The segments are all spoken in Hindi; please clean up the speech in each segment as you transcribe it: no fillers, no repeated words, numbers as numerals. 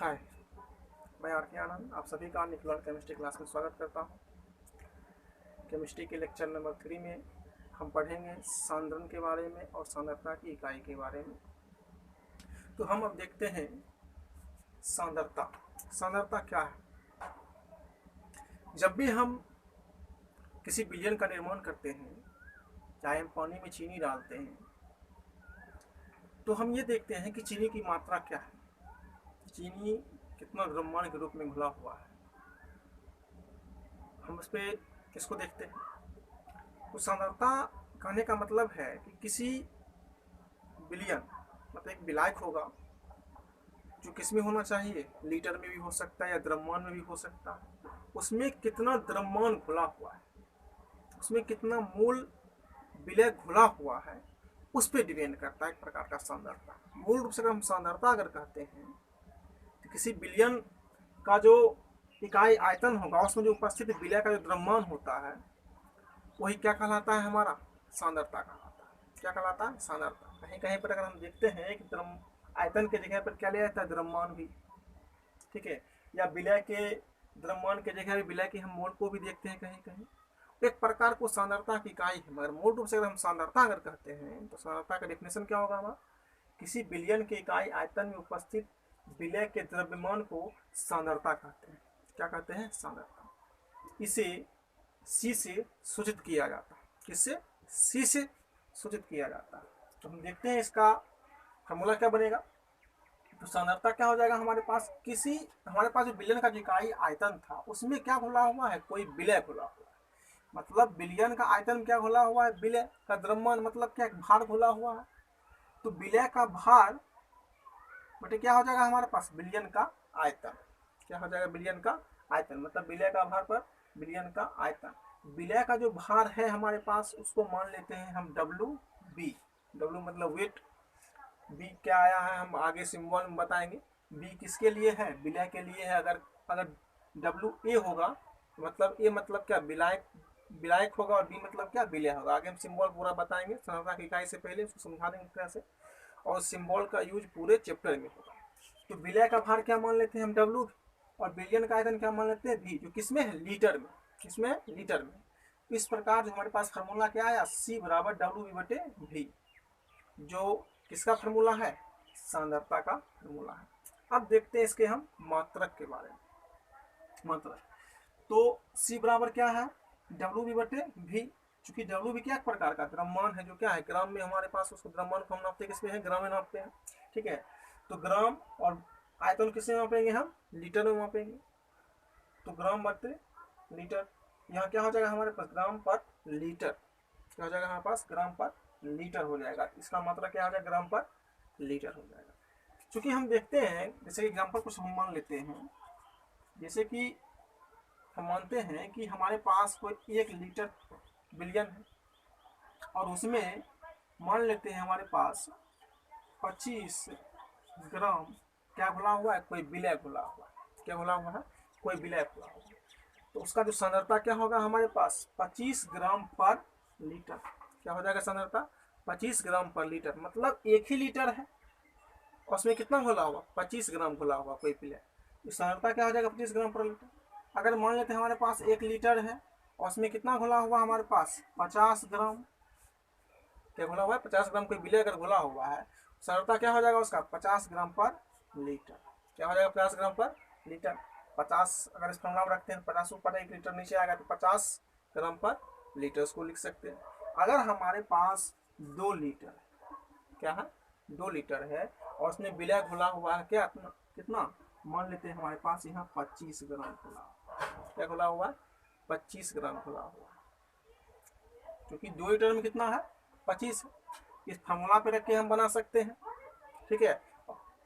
हाय, मैं आर.के. आनंद आप सभी का निखिल केमिस्ट्री क्लास में स्वागत करता हूँ। केमिस्ट्री के लेक्चर नंबर 3 में हम पढ़ेंगे सांद्रण के बारे में और सांद्रता की इकाई के बारे में। तो हम अब देखते हैं सांद्रता। सांद्रता क्या है? जब भी हम किसी विलयन का निर्माण करते हैं, चाहे हम पानी में चीनी डालते हैं, तो हम ये देखते हैं कि चीनी की मात्रा क्या है, चीनी कितना द्रव्यमान के रूप में घुला हुआ है। हम उस पर इसको देखते हैं। तो सांद्रता कहने का मतलब है कि किसी विलयन मतलब एक विलायक होगा जो किस में होना चाहिए, लीटर में भी हो सकता है या द्रव्यमान में भी हो सकता है। उसमें कितना द्रव्यमान घुला हुआ है, उसमें कितना मूल विलय घुला हुआ है, उस पर डिपेंड करता है एक प्रकार का सांद्रता। मूल रूप से अगर हम सांद्रता अगर कहते हैं तो किसी विलयन का जो इकाई आयतन होगा उसमें जो उपस्थित विलय का जो द्रव्यमान होता है वही क्या कहलाता है, हमारा सांद्रता कहलाता है। क्या कहलाता है? सांद्रता। कहीं कहीं पर अगर हम देखते हैं कि आयतन के जगह पर क्या लिया जाता है, द्रव्यमान भी, ठीक है, या विलय के द्रव्यमान के जगह विलय के हम मोल को भी देखते हैं कहीं कहीं। एक प्रकार को सांद्रता की इकाई है, मगर मूल रूप से अगर हम सांद्रता अगर कहते हैं तो सांद्रता का डेफिनेशन क्या होगा हमारा? किसी विलयन की इकाई आयतन में उपस्थित विलय के द्रव्यमान को सांद्रता कहते हैं। क्या कहते हैं? सांद्रता। इसे सी से सूचित किया जाता है। किससे? सी से सूचित किया जाता है। तो हम देखते हैं इसका फॉर्मूला क्या बनेगा। तो सांद्रता क्या हो जाएगा हमारे पास, हमारे पास जो विलयन का इकाई आयतन था उसमें क्या घुला हुआ है, कोई विलय घुला हुआ है। मतलब विलयन का आयतन क्या घुला हुआ है, विलय का द्रव्यमान मतलब क्या, भार घुला हुआ है। तो विलय का भार बटे क्या हो जाएगा हमारे पास, विलयन का आयतन। क्या हो जाएगा? विलयन का आयतन। मतलब विलय का भार पर विलयन का आयतन। विलय का जो भार है हमारे पास उसको मान लेते हैं हम डब्ल्यू बी। डब्ल्यू मतलब वेट, बी क्या आया है हम आगे सिंबल में बताएंगे। बी किसके लिए है? विलय के लिए है। अगर डब्ल्यू ए होगा मतलब ए मतलब क्या, विलायक होगा, और बी मतलब क्या, विलय होगा। आगे हम सिंबल पूरा बताएंगे सांद्रता की इकाई से पहले, उसको समझा देंगे तरह से, और सिंबल का यूज पूरे चैप्टर में होगा। तो विलय का भार क्या मान लेते हैं हम, डब्ल्यू, और विलयन का आयतन क्या मान लेते हैं, भी, जो किसमें है, लीटर में। किसमें? लीटर में। इस प्रकार जो हमारे पास फार्मूला क्या आया, सी बराबर डब्ल्यू बी बटे भी, जो किसका फार्मूला है, सांद्रता का फार्मूला है। अब देखते हैं इसके हम मात्रक के बारे में। मात्रक तो सी बराबर क्या है, डब्ल्यू बी बटे भी। चूंकि डब्ल्यू भी क्या प्रकार का द्रव्यमान है, जो क्या है, ग्राम में हमारे पास उसको द्रव्यमान को हम नापते किसमें है, ग्राम में नापते हैं, ठीक है। तो ग्राम और आयतन किसमें मापेंगे हम, लीटर में मापेंगे। तो ग्राम बटे लीटर, यहाँ क्या हो जाएगा हमारे पास, ग्राम पर लीटर। क्या हो जाएगा हमारे पास, ग्राम पर लीटर हो जाएगा। इसका मतलब क्या हो जाएगा, ग्राम पर लीटर हो जाएगा। चूंकि हम देखते हैं, जैसे एग्जाम्पल कुछ हम मान लेते हैं, जैसे कि हम मानते हैं कि हमारे पास कोई 1 लीटर विलयन है और उसमें मान लेते हैं हमारे पास 25 ग्राम क्या घुला हुआ है, कोई विलय घुला हुआ है। क्या घुला हुआ है, कोई विलय घुला हुआ है। तो उसका जो सांद्रता क्या होगा हमारे पास, 25 ग्राम पर लीटर। क्या हो जाएगा सांद्रता, 25 ग्राम पर लीटर। मतलब 1 ही लीटर है और उसमें कितना घुला हुआ, 25 ग्राम घुला हुआ कोई विलय। तो सांद्रता क्या हो जाएगा, 25 ग्राम पर लीटर। अगर मान लेते हैं हमारे पास 1 लीटर है और उसमें कितना घुला हुआ हमारे पास, 50 ग्राम। क्या घुला हुआ है, 50 ग्राम कोई विलय अगर घुला हुआ है, सांद्रता क्या हो जाएगा उसका, 50 ग्राम पर लीटर। क्या हो जाएगा, 50 ग्राम पर लीटर। 50 अगर इस फॉर्मूला में रखते हैं, 50 ऊपर 1 लीटर नीचे आएगा, तो 50 ग्राम पर लीटर उसको लिख सकते हैं। अगर हमारे पास 2 लीटर, क्या है, 2 लीटर है और उसमें विलय घुला हुआ है, क्या कितना, मान लेते हैं हमारे पास यहाँ 25 ग्राम खुला। क्या खुला हुआ है, 25 ग्राम खुला हुआ। क्योंकि 2 लीटर में कितना है, 25। इस फार्मूला पे रख के हम बना सकते हैं, ठीक है,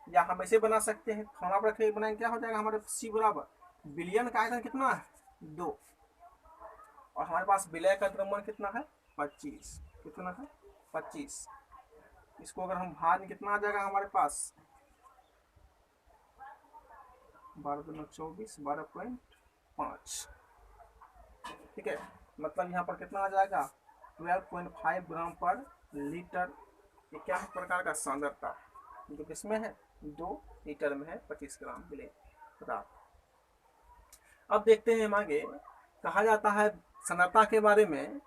या हम ऐसे बना सकते हैं। फार्मूला पे रख के बनाएंगे, क्या हो जाएगा हमारे सी बराबर, विलयन का आयतन कितना है, 2, और हमारे पास विलय का द्रव्यमान कितना है, 25। कितना है, 25। इसको अगर हम भार में कितना आ जाएगा हमारे पास, 12×24 12.5, ठीक है। मतलब यहाँ पर कितना आ जाएगा, 12.5 ग्राम पर लीटर। ये क्या प्रकार का सांद्रता, जो किसमें है 2 लीटर में है 25 ग्राम विलेय पदार्थ। अब देखते हैं हम आगे, कहा जाता है सांद्रता के बारे में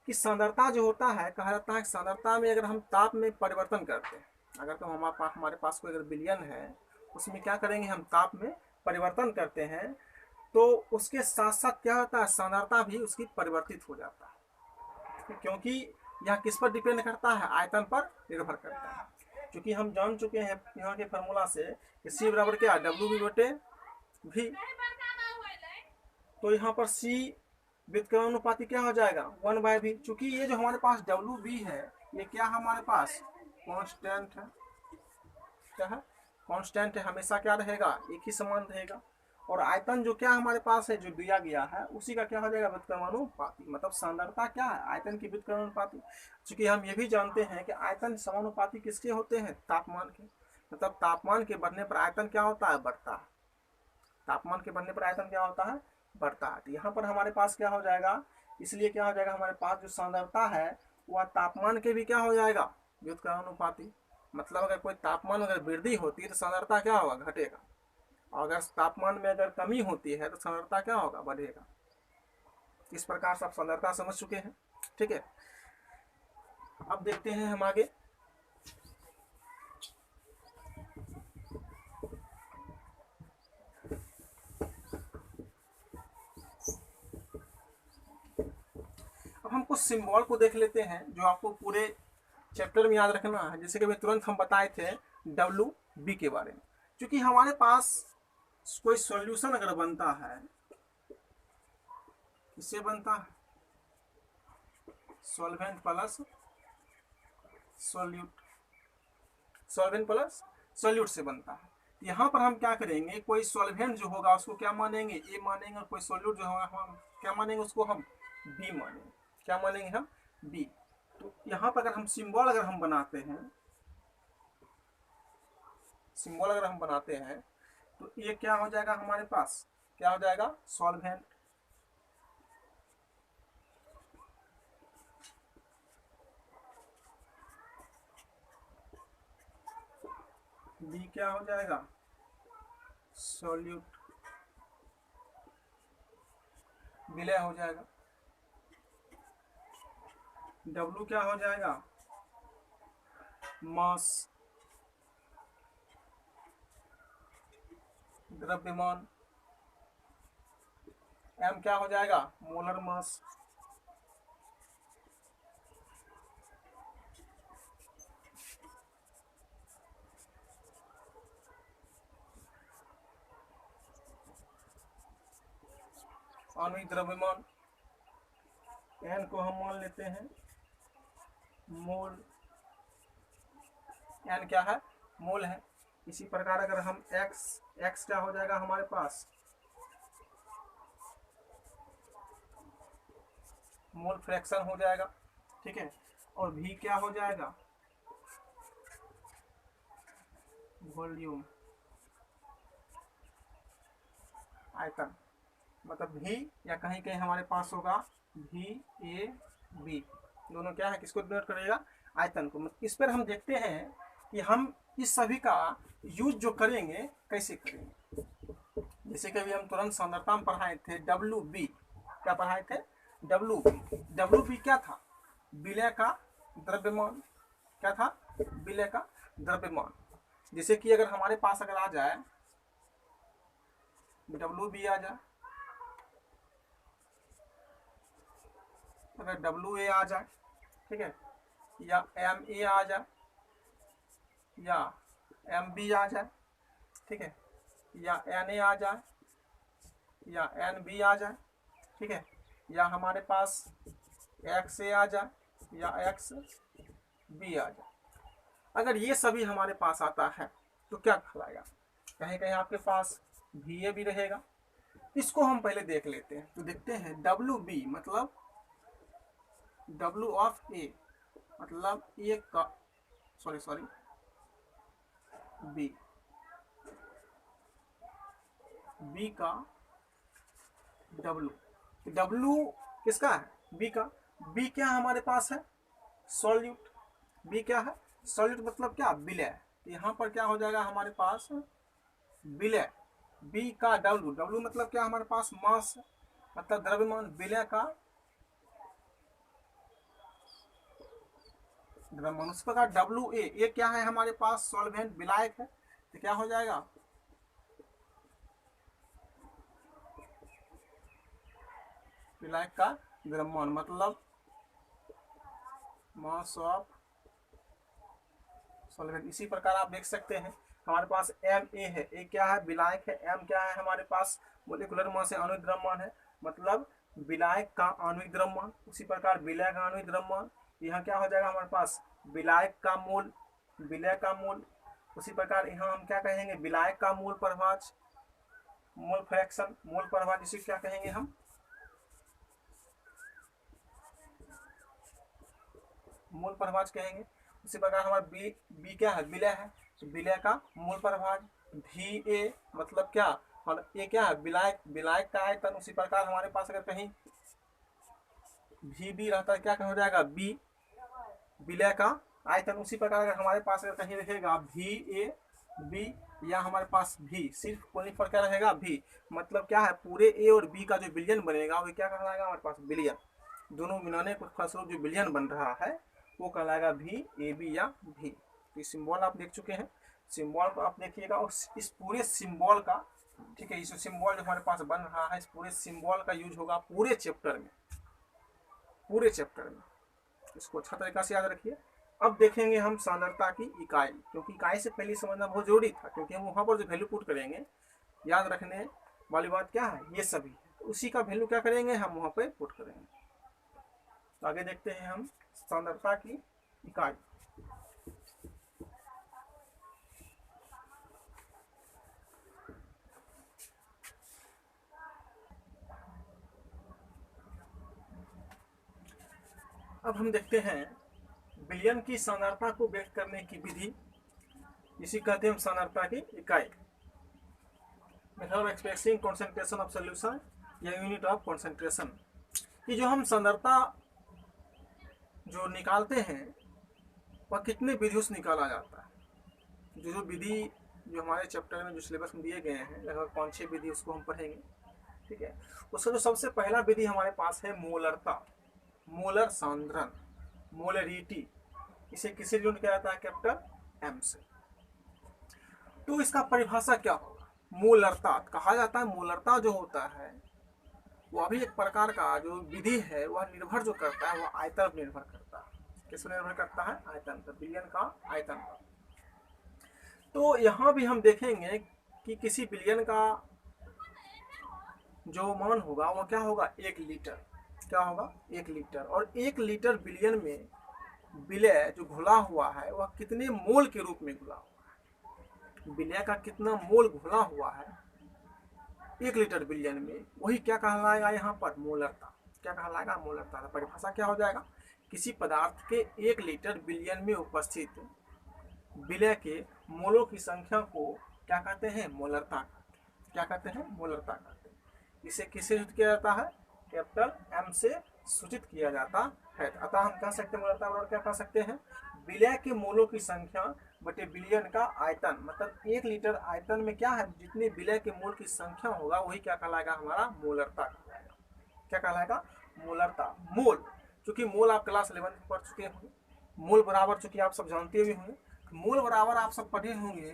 कि सांद्रता जो होता है, कहा जाता है सांद्रता में अगर हम ताप में परिवर्तन करते हैं, अगर तो हमारे पास कोई अगर विलयन है उसमें क्या करेंगे हम ताप में परिवर्तन करते हैं, तो उसके साथ साथ क्या होता है सांद्रता भी उसकी परिवर्तित हो जाता है, क्योंकि यह किस पर डिपेंड करता है, आयतन पर निर्भर करता है। क्योंकि हम जान चुके हैं यहाँ के फार्मूला से कि C बराबर क्या डब्ल्यू बी बटे भी, तो यहाँ पर C व्युत्क्रमानुपाती क्या हो जाएगा 1/v। चूंकि ये जो हमारे पास डब्ल्यू बी है ये क्या हमारे पास कांस्टेंट है, क्या है कांस्टेंट है, हमेशा क्या रहेगा एक ही समान रहेगा। और आयतन जो क्या हमारे पास है जो दिया गया है उसी का क्या हो जाएगा व्युत्क्रमानुपाती, मतलब सांद्रता क्या है आयतन की व्युत्क्रमानुपाती। चूंकि हम ये भी जानते हैं कि आयतन समानुपाती किसके होते हैं तापमान के, मतलब तापमान के बढ़ने पर आयतन क्या होता है बढ़ता है, तापमान के बढ़ने पर आयतन क्या होता है बढ़ता है। तो यहाँ पर हमारे पास क्या हो जाएगा, इसलिए क्या हो जाएगा हमारे पास जो सांद्रता है वह तापमान के भी क्या हो जाएगा व्युत्क्रमानुपाती। मतलब अगर कोई तापमान अगर वृद्धि होती है तो सांद्रता क्या होगा घटेगा, और अगर तापमान में अगर कमी होती है तो सांद्रता क्या होगा बढ़ेगा। इस प्रकार से आप सांद्रता समझ चुके हैं, ठीक है। अब देखते हैं हम आगे, अब हम कुछ सिंबल को देख लेते हैं जो आपको पूरे चैप्टर में याद रखना है। जैसे कि अभी तुरंत हम बताए थे डब्ल्यू बी के बारे में। क्योंकि हमारे पास कोई सॉल्यूशन अगर बनता है, किससे बनता है solvent plus solute, solvent plus solute से बनता है। यहाँ पर हम क्या करेंगे, कोई सॉल्वेंट जो होगा उसको क्या मानेंगे ए मानेंगे, और कोई सॉल्यूट जो होगा हम क्या मानेंगे उसको हम बी मानेंगे, क्या मानेंगे हम बी। तो यहाँ पर अगर हम सिंबल अगर हम बनाते हैं, सिंबल अगर हम बनाते हैं तो ये क्या हो जाएगा हमारे पास, क्या हो जाएगा सॉल्वेंट, बी क्या हो जाएगा सॉल्यूट, विलय हो जाएगा, डब्ल्यू क्या हो जाएगा मास, द्रव्यमान, एम क्या हो जाएगा मोलर मास, आणविक द्रव्यमान, एन को हम मान लेते हैं मोल, एन क्या है मोल है। इसी प्रकार अगर हम एक्स क्या हो जाएगा हमारे पास मोल फ्रैक्शन हो जाएगा, ठीक है। और भी क्या हो जाएगा वॉल्यूम, आयतन, मतलब भी या कहीं कहीं हमारे पास होगा भी ए बी, दोनों क्या है किसको डिनोट करेगा आयतन को। इस पर हम देखते हैं कि हम इस सभी का यूज जो करेंगे कैसे करेंगे। जैसे कि अभी हम तुरंत सांद्रता में पढ़ाए थे डब्ल्यू बी, क्या पढ़ाए थे डब्ल्यू बी, डब्ल्यू बी क्या था विलय का द्रव्यमान, क्या था विलय का द्रव्यमान। जैसे कि अगर हमारे पास अगर आ जाए डब्ल्यू बी आ जाए, अगर डब्ल्यू ए आ जाए, ठीक है, या एम ए आ जाए, या एम बी आ जाए, ठीक है, या एन ए आ जाए, या एन बी आ जाए, ठीक है, या हमारे पास एक्स ए आ जाए, या एक्स बी आ जाए। अगर ये सभी हमारे पास आता है तो क्या कहलाएगा, कहीं कहीं आपके पास भी ए भी रहेगा। इसको हम पहले देख लेते हैं। तो देखते हैं डब्ल्यू बी मतलब डब्ल्यू ऑफ ए मतलब ए का सॉरी बी, बी का डब्ल्यू, डब्ल्यू किसका है बी का, बी क्या हमारे पास है सॉल्यूट, बी क्या है सॉल्यूट मतलब क्या विलय, यहाँ पर क्या हो जाएगा हमारे पास विलय, बी का डब्ल्यू, डब्ल्यू मतलब क्या हमारे पास मास मतलब द्रव्यमान, विलय का द्रव्यमान। उस प्रकार डब्ल्यू ए क्या है हमारे पास सॉल्वेंट विलायक है, तो क्या हो जाएगा विलायक का द्रव्यमान मतलब मास ऑफ सॉल्वेंट। इसी प्रकार आप देख सकते हैं हमारे पास एम ए है, ए क्या है विलायक है, एम क्या है हमारे पास मोलिकुलर मास है, आणविक द्रव्यमान है, मतलब विलायक का आणविक द्रव्यमान। उसी प्रकार विलय का आणविक द्रव्यमान, यहाँ क्या हो जाएगा हमारे पास विलायक का मोल, विलय का मोल। उसी प्रकार यहाँ हम क्या कहेंगे विलायक का मोल प्रभाज, मोल फ्रैक्शन, मोल प्रभाज इसे क्या कहेंगे हम मोल प्रभाज कहेंगे। उसी प्रकार हमारा बी, बी क्या है विलय है, तो विलय का मोल प्रभाज, भी ए मतलब क्या और ए क्या है विलायक, विलायक का आयतन। उसी प्रकार हमारे पास अगर कहीं भी बी रहता है क्या हो जाएगा बी विलय का आयतन। उसी प्रकार अगर हमारे पास अगर कहीं रहेगा भी ए बी या हमारे पास भी सिर्फ कोई फर्क क्या रहेगा भी, मतलब क्या है पूरे ए और बी का जो बिलियन बनेगा वो क्या कहलाएगा हमारे पास बिलियन, दोनों मिलाने के फलस्वरूप जो बिलियन बन रहा है वो कहलाएगा भी ए बी या भी। तो सिंबल आप देख चुके हैं, सिंबल को आप देखिएगा और इस पूरे सिंबल का ठीक है, इस सिंबल जो हमारे पास बन रहा है इस पूरे सिंबल का यूज होगा पूरे चैप्टर में, पूरे चैप्टर में, इसको अच्छा तरीका से याद रखिए। अब देखेंगे हम सांद्रता की इकाई, क्योंकि इकाई से पहले समझना बहुत जरूरी था, क्योंकि हम वहां पर जो वैल्यू पुट करेंगे याद रखने वाली बात क्या है ये सभी है, तो उसी का वैल्यू क्या करेंगे हम वहां पे पुट करेंगे। तो आगे देखते हैं हम सांद्रता की इकाई। अब हम देखते हैं विलयन की सांद्रता को व्यक्त करने की विधि, इसी कहते हैं हम सांद्रता की इकाई। Method of expressing concentration of solution या यूनिट ऑफ कॉन्सेंट्रेशन। कि जो हम सांद्रता जो निकालते हैं वह कितने विधियों से निकाला जाता है। जो विधि जो हमारे चैप्टर में जो सिलेबस में दिए गए हैं लगभग 5-6 विधि उसको हम पढ़ेंगे, ठीक है। उसका जो सबसे पहला विधि हमारे पास है मोलरता, मोलर सांद्रण, मोलरिटी। इसे किसे यूनिट किया जाता है कैपिटल एम से। तो इसका परिभाषा क्या होगा, मोलरता कहा जाता है। मोलरता जो होता है वह भी एक प्रकार का जो विधि है वह निर्भर जो करता है वह आयतन पर निर्भर करता है। किस पर निर्भर करता है आयतन पर, विलयन का आयतन पर। तो यहाँ भी हम देखेंगे कि किसी विलयन का जो मान होगा वह क्या होगा 1 लीटर, क्या होगा 1 लीटर। और 1 लीटर विलयन में विलय जो घुला हुआ है वह कितने मोल के रूप में घुला हुआ है, विलय का कितना मोल घुला हुआ है 1 लीटर विलयन में, वही क्या कहलाएगा यहाँ पर मोलरता। क्या कहलाएगा मोलरता। परिभाषा क्या हो जाएगा, किसी पदार्थ के 1 लीटर विलयन में उपस्थित विलय के मोलों की संख्या को क्या कहते हैं मोलरता, क्या कहते हैं मोलरता कहते हैं। इसे किससे सूचित किया जाता है कैपिटल एम से सूचित किया जाता है। अतः हम कह सकते हैं मोलरता बराबर क्या कह सकते हैं विलय के मोलों की संख्या बटे विलयन का आयतन, मतलब 1 लीटर आयतन में क्या है जितने विलय के मोल की संख्या होगा वही क्या कहलाएगा हमारा मोलरता कहलाएगा। क्या कहलाएगा मोलरता। मोल, चूंकि मोल आप क्लास 11 में पढ़ चुके होंगे, मोल बराबर चूंकि आप सब जानते भी होंगे, मोल बराबर आप सब पढ़े होंगे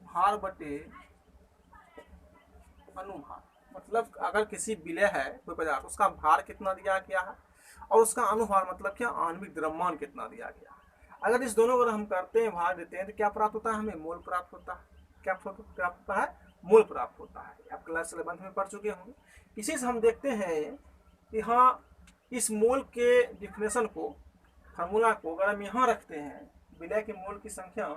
भार बटे अनुभार। मतलब अगर किसी विलय है कोई पदार्थ उसका भार कितना दिया गया है और उसका अनुभार मतलब क्या आणविक द्रव्यमान कितना दिया गया है। अगर इस दोनों को हम करते हैं भाग देते हैं तो क्या प्राप्त होता है हमें मोल प्राप्त होता है। क्या प्राप्त होता है मोल प्राप्त होता है। आप क्लास 11 में पढ़ चुके होंगे। इसी से हम देखते हैं कि हाँ इस मोल के डिफिनेशन को फार्मूला को अगर हम यहाँ रखते हैं विलय के मोल की संख्या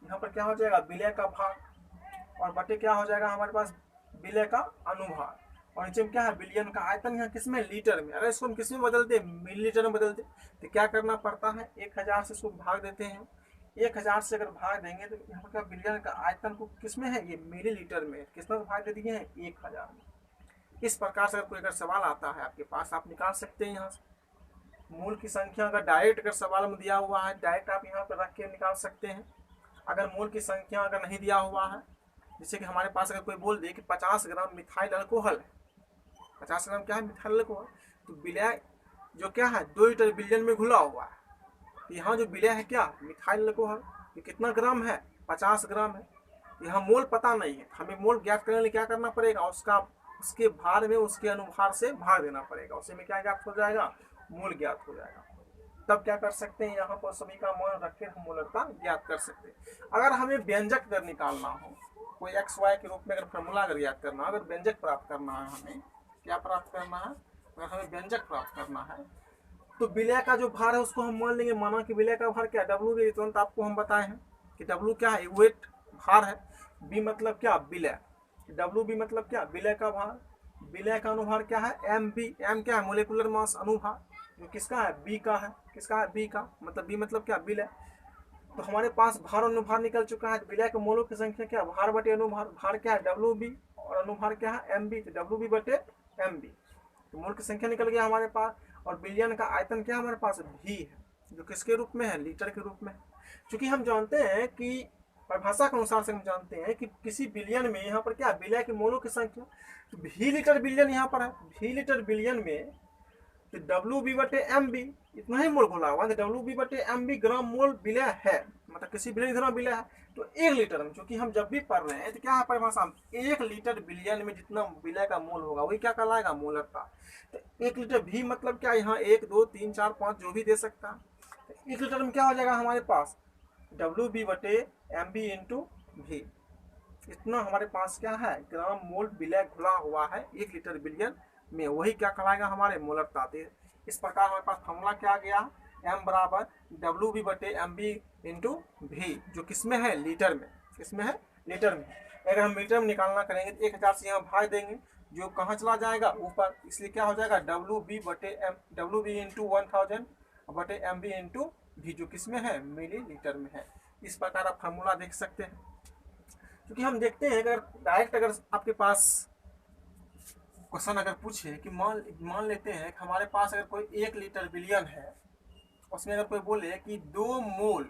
यहाँ पर क्या हो जाएगा विलय का भाग और बटे क्या हो जाएगा हमारे पास विलय का अनुभार और नीचे में क्या है विलयन का आयतन। यहाँ किसमें लीटर में, अगर इसको हम किस में बदलते मिलीलीटर में बदलते तो क्या करना पड़ता है 1000 से इसको भाग देते हैं। 1000 से अगर भाग देंगे तो यहाँ पर क्या विलयन का आयतन को किसमें है ये मिलीलीटर में, किसमें भाग दे दिए हैं 1000 में। इस प्रकार से अगर कोई अगर सवाल आता है आपके पास आप निकाल सकते हैं यहाँ से मोल की संख्या अगर डायरेक्ट अगर सवाल में दिया हुआ है डायरेक्ट आप यहाँ पर रख के निकाल सकते हैं। अगर मोल की संख्या अगर नहीं दिया हुआ है, जैसे कि हमारे पास अगर कोई बोल दे कि 50 ग्राम मिथाइल अल्कोहल है, 50 ग्राम क्या है मिथाइल अल्कोहल, तो विलय जो क्या है 2 लीटर बिलियन में घुला हुआ है, तो यहाँ जो विलय है क्या मिथाइल अल्कोहल, ये कितना ग्राम है 50 ग्राम है। यहाँ मोल पता नहीं है, हमें मोल ज्ञात करने के लिए क्या करना पड़ेगा, उसके भार में उसके अनुभार से भाग देना पड़ेगा, उसी में क्या ज्ञात हो जाएगा मोल ज्ञात हो जाएगा। तब क्या कर सकते हैं यहाँ पर सभी का मान रख के हम मोलरता ज्ञात कर सकते हैं। अगर हमें व्यंजक दर निकालना हो, कोई एक्स वाई के रूप में अगर फॉर्मूला अगर ज्ञात करना, अगर व्यंजक प्राप्त करना है, हमें क्या प्राप्त करना है, अगर हमें व्यंजक प्राप्त करना है तो विलय का जो भार है उसको हम मान लेंगे, माना कि विलय का भार क्या डब्ल्यू भी तुरंत आपको हम बताए हैं कि डब्ल्यू क्या है वेट भार है, बी मतलब क्या विलय, डब्ल्यू बी मतलब क्या विलय का भार, विलय का अनुभार क्या है एम बी, एम क्या है मोलिकुलर मास अनुभार, जो किसका है बी का है, किसका है बी का, मतलब बी मतलब क्या विलय। तो हमारे पास भार और अनुभार निकल चुका है, विलय के मोलों की संख्या क्या भार बटे अनुभार, भार क्या है डब्ल्यू बी और अनुभार क्या है एम बी, तो डब्ल्यू बी बटे एम बी, तो मोल की संख्या निकल गया हमारे पास। और बिलियन का आयतन क्या हमारे पास भी है, जो किसके रूप में है लीटर के रूप में। क्योंकि हम जानते हैं कि परिभाषा के अनुसार से हम जानते हैं कि किसी बिलियन में यहाँ पर क्या विलय के मोलों की संख्या, तो भी लीटर बिलियन यहाँ पर है, भी लीटर बिलियन में तो डब्ल्यू बी बटे एम बी इतना ही मोल घुला हुआ है, डब्ल्यू बी बटे एम बी ग्राम मोल विलय है, मतलब किसी बिलियन ग्राम विलय है। तो 1 लीटर में, क्योंकि हम जब भी पढ़ रहे हैं तो क्या है परिभाषा, 1 लीटर बिलियन में जितना विलय का मोल होगा वही क्या कहलाएगा मोलरता। तो 1 लीटर भी मतलब क्या, यहाँ 1 2 3 4 5 जो भी दे सकता है, तो 1 लीटर में क्या हो जाएगा हमारे पास डब्ल्यू बी बटे एम बी इंटू भी, इतना हमारे पास क्या है ग्राम मोल विलय घुला हुआ है 1 लीटर बिलियन में, वही क्या कहलाएगा हमारे मोलरता। इस प्रकार हमारे पास फॉर्मूला क्या आ गया, m बराबर डब्ल्यू बी बटे एम बी इंटू भी, जो किसमें है लीटर में, किसमें है लीटर में। अगर हम लीटर में निकालना करेंगे तो 1000 से यहाँ भाग देंगे, जो कहाँ चला जाएगा ऊपर, इसलिए क्या हो जाएगा डब्ल्यू बी बटे एम, डब्ल्यू बी इंटू 1000 बटे एम बी इंटू भी, जो किसमें है मिली लीटर में है। इस प्रकार आप फार्मूला देख सकते हैं। क्योंकि हम देखते हैं अगर डायरेक्ट अगर आपके पास क्वेश्चन अगर पूछे कि मान लेते हैं कि हमारे पास अगर कोई 1 लीटर बिलियन है, उसमें अगर कोई बोले कि 2 मोल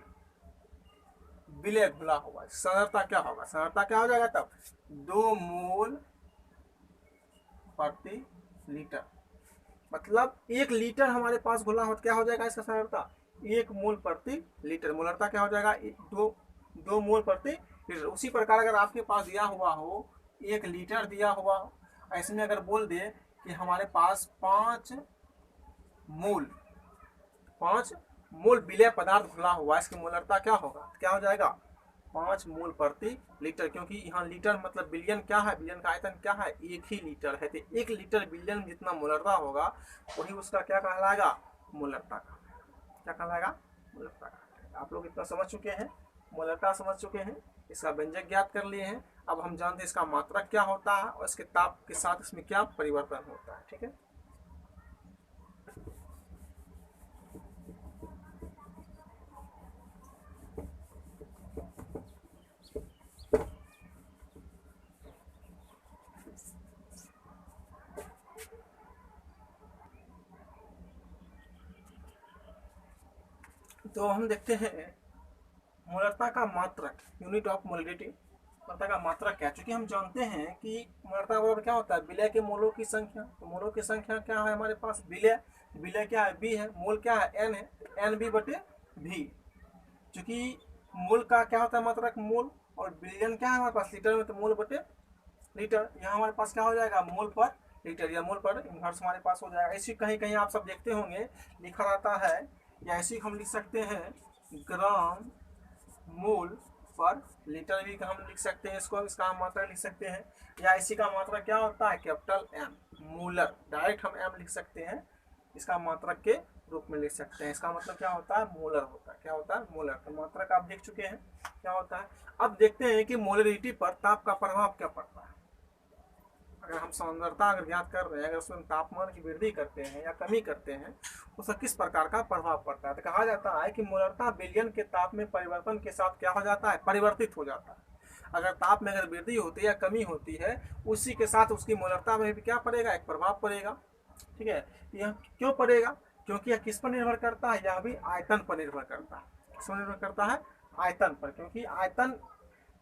विलय घुला हुआ है, सांद्रता क्या होगा, सांद्रता क्या हो जाएगा तब 2 मोल प्रति लीटर, मतलब 1 लीटर हमारे पास घुला हो, क्या हो जाएगा इसका सांद्रता 1 मोल प्रति लीटर, मोलरता क्या हो जाएगा 2 मोल प्रति लीटर। उसी प्रकार अगर आपके पास दिया हुआ हो 1 लीटर दिया हुआ हो, ऐसे में अगर बोल दे कि हमारे पास 5 मोल विलय पदार्थ घुला हुआ, इसकी मोलरता क्या होगा, क्या हो जाएगा 5 मोल प्रति लीटर, क्योंकि यहाँ लीटर मतलब बिलियन क्या है, बिलियन का आयतन क्या है 1 ही लीटर है, तो 1 लीटर बिलियन में जितना मोलरता होगा वही उसका क्या कहलाएगा मोलरता का, क्या कहलाएगा मोलरता का। आप लोग इतना समझ चुके हैं, मोलरता समझ चुके हैं, इसका व्यंजक ज्ञात कर लिए हैं। अब हम जानते हैं इसका मात्रक क्या होता है और इसके ताप के साथ इसमें क्या परिवर्तन होता है, ठीक है। तो हम देखते हैं मोलरता का मात्रक, यूनिट ऑफ मोलरिटी, मोलरता का मात्रक क्या है। चूंकि हम जानते हैं कि मोलरता बराबर क्या होता है विलय के मोलों की संख्या, तो मोलों की संख्या क्या है हमारे पास विलय, विलय क्या है बी है, मोल क्या है एन है, एन बी बटे भी। चूंकि मोल का क्या होता है मात्रक मोल, और बिलियन क्या है हमारे पास लीटर में, तो मोल बटे लीटर, यहाँ हमारे पास क्या हो जाएगा मोल पर लीटर या मोल पर इनवर्स हमारे पास हो जाएगा। ऐसी कहीं कहीं आप सब देखते होंगे लिखा रहता है, या ऐसी हम लिख सकते हैं ग्राम मोल पर लीटर भी हम लिख सकते हैं, इसको इसका हम मात्रा लिख सकते हैं। या इसी का मात्रा क्या होता है कैपिटल एम, मोलर, डायरेक्ट हम एम लिख सकते हैं, इसका मात्रक के रूप में लिख सकते हैं। इसका मतलब क्या होता है मोलर होता है, क्या होता है मोलर। तो मात्रक आप देख चुके हैं क्या होता है। अब देखते हैं कि मोलरिटी पर ताप का प्रभाव क्या पड़ता है। अगर हम सांद्रता अगर ज्ञात कर रहे हैं, अगर उसमें तापमान की वृद्धि करते हैं या कमी करते हैं, उसका किस प्रकार का प्रभाव पड़ता है। तो कहा जाता है कि मोलरता विलयन के ताप में परिवर्तन के साथ क्या हो जाता है परिवर्तित हो जाता है। अगर ताप में अगर वृद्धि होती है या कमी होती है, उसी के साथ उसकी मोलरता में भी क्या पड़ेगा एक प्रभाव पड़ेगा, ठीक है। यह क्यों पड़ेगा, क्योंकि यह किस पर निर्भर करता है, यह भी आयतन पर निर्भर करता है। किस पर निर्भर करता है, आयतन पर। क्योंकि आयतन,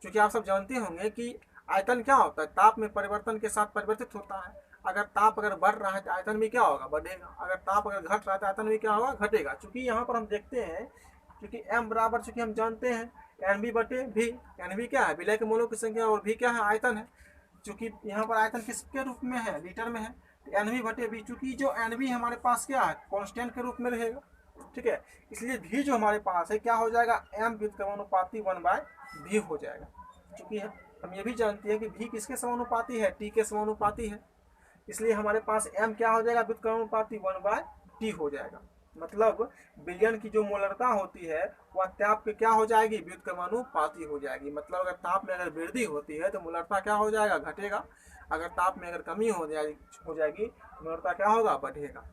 चूंकि आप सब जानते होंगे कि आयतन क्या होता है, ताप में परिवर्तन के साथ परिवर्तित होता है। अगर ताप अगर बढ़ रहा है तो आयतन भी क्या होगा, बढ़ेगा। अगर ताप अगर घट रहा है तो आयतन भी क्या होगा, घटेगा। चूंकि यहाँ पर हम देखते हैं, क्योंकि m बराबर, चूंकि हम जानते हैं एन बी बटे भी। एन बी क्या है, विलय के मोलों की संख्या, और भी क्या है, आयतन है। चूंकि यहाँ पर आयतन किसके रूप में है, लीटर में है, तो एन बी बटे बी। चूंकि जो एन बी हमारे पास क्या है, कॉन्स्टेंट के रूप में रहेगा, ठीक है। इसलिए भी जो हमारे पास है क्या हो जाएगा, एम व्युत्क्रमानुपाती 1/v हो जाएगा। चूंकि हम ये भी जानते हैं कि भी किसके समानुपाती है, टी के समानुपाती है। इसलिए हमारे पास m क्या हो जाएगा, व्युत्क्रमानुपाती 1/t हो जाएगा। मतलब विलयन की जो मोलरता होती है वह ताप के क्या हो जाएगी, व्युत्क्रमानुपाती हो जाएगी। मतलब अगर ताप में अगर वृद्धि होती है तो मोलरता क्या हो जाएगा, घटेगा। अगर ताप में अगर कमी हो जाएगी मोलरता क्या होगा, बढ़ेगा।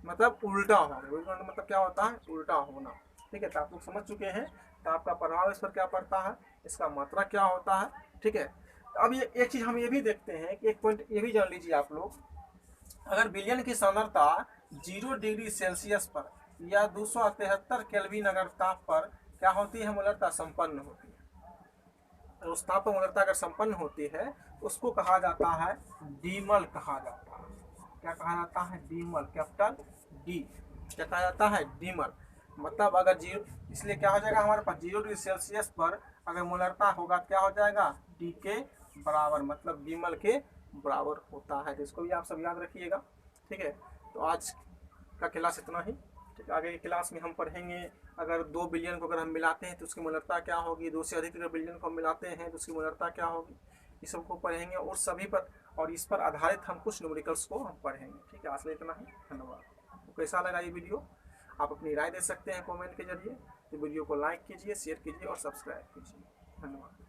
मतलब उल्टा होगा। मतलब क्या होता है, उल्टा होना। ठीक है, तो आप लोग समझ चुके हैं ताप का प्रभाव इस पर क्या पड़ता है, इसका मात्रा क्या होता है। ठीक है, अब ये एक चीज हम ये भी देखते हैं कि एक पॉइंट ये भी जान लीजिए आप लोग, अगर विलयन की सांद्रता 0 डिग्री सेल्सियस पर या 273 केल्विन अगर ताप पर क्या होती है, मोलरता संपन्न होती है। उस ताप पर मोलरता अगर संपन्न होती है उसको कहा जाता है डीमल कहा जाता है। क्या कहा जाता है, डीमल, कैपिटल डी। क्या कहा जाता है, डीमल। मतलब अगर जीरो, इसलिए क्या हो जाएगा हमारे पास 0 डिग्री सेल्सियस पर अगर मोलरता होगा क्या हो जाएगा, डी के बराबर, मतलब डीमल के बराबर होता है। तो इसको भी आप सब याद रखिएगा। ठीक है, तो आज का क्लास इतना ही। ठीक है, आगे की क्लास में हम पढ़ेंगे अगर 2 बिलियन को अगर हम मिलाते हैं तो उसकी मोलरता क्या होगी, 2 से अधिक अगर बिलियन को हम मिलाते हैं तो उसकी मोलरता क्या होगी, इस सबको पढ़ेंगे। और सभी पर, और इस पर आधारित हम कुछ न्यूमेरिकल्स को हम पढ़ेंगे। ठीक है, आज इतना ही, धन्यवाद। तो कैसा लगा ये वीडियो, आप अपनी राय दे सकते हैं कमेंट के जरिए। तो वीडियो को लाइक कीजिए, शेयर कीजिए और सब्सक्राइब कीजिए। धन्यवाद।